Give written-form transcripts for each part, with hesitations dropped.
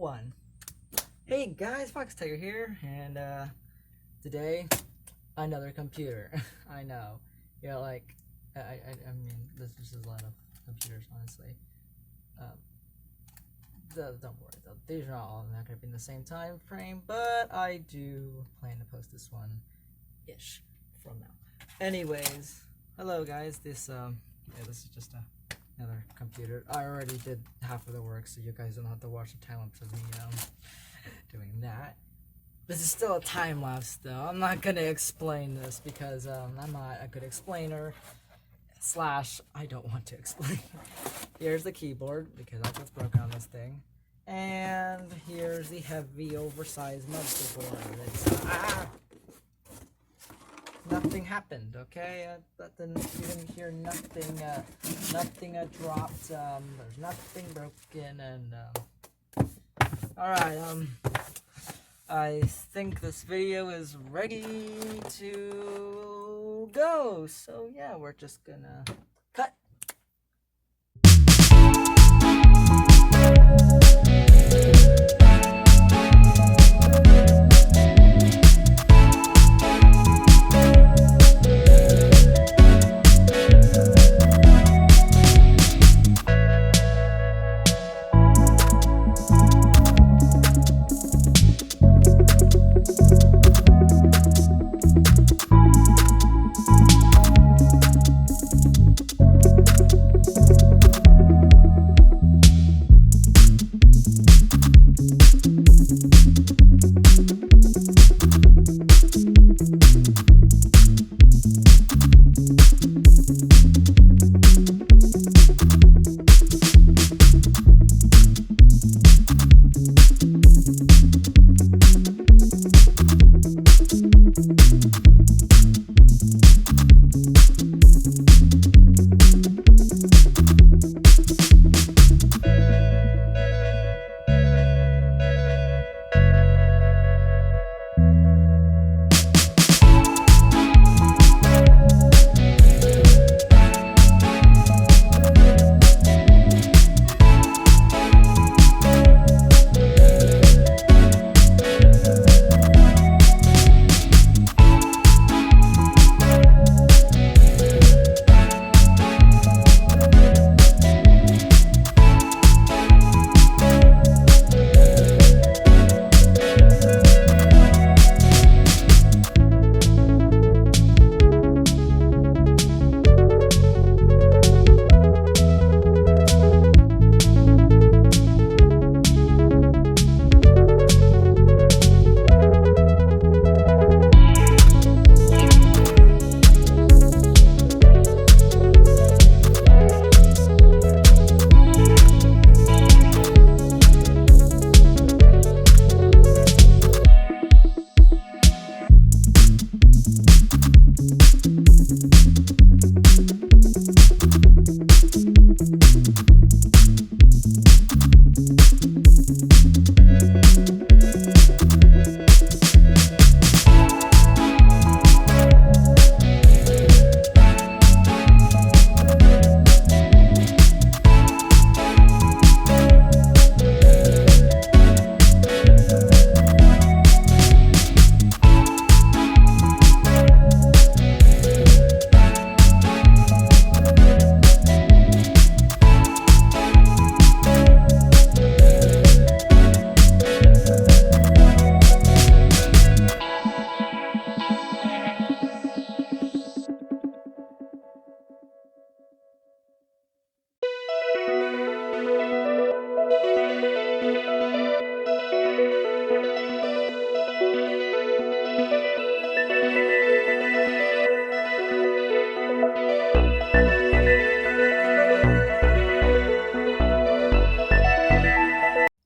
one. Hey guys, Fox Tiger here, and today another computer. I know, yeah, like I mean, this is a lot of computers, honestly. Don't worry though; these are all not going to be in the same time frame, but I do plan to post this one ish from now. Anyways, hello guys. This is just another computer. I already did half of the work, so you guys don't have to watch the time lapse of me doing that. This is still a time lapse though. I'm not gonna explain this because I'm not a good explainer. / I don't want to explain. Here's the keyboard because I just broke on this thing, and here's the heavy, oversized motherboard. Nothing happened, okay? You didn't hear nothing. Nothing dropped. There's nothing broken, and all right. I think this video is ready to go. So yeah, we're just gonna cut.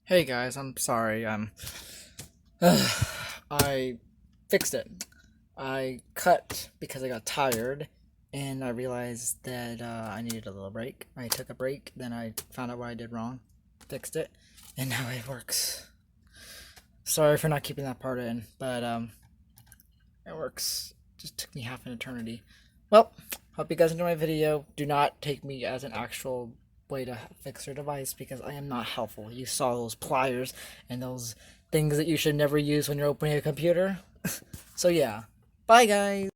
Hey guys, I'm sorry. I fixed it. I cut because I got tired, and I realized that I needed a little break. I took a break, then I found out what I did wrong, fixed it, and now it works. Sorry for not keeping that part in, but it works. Just took me half an eternity. Well, hope you guys enjoy my video. Do not take me as an actual way to fix your device because I am not helpful. You saw those pliers and those things that you should never use when you're opening a computer. So yeah, bye guys.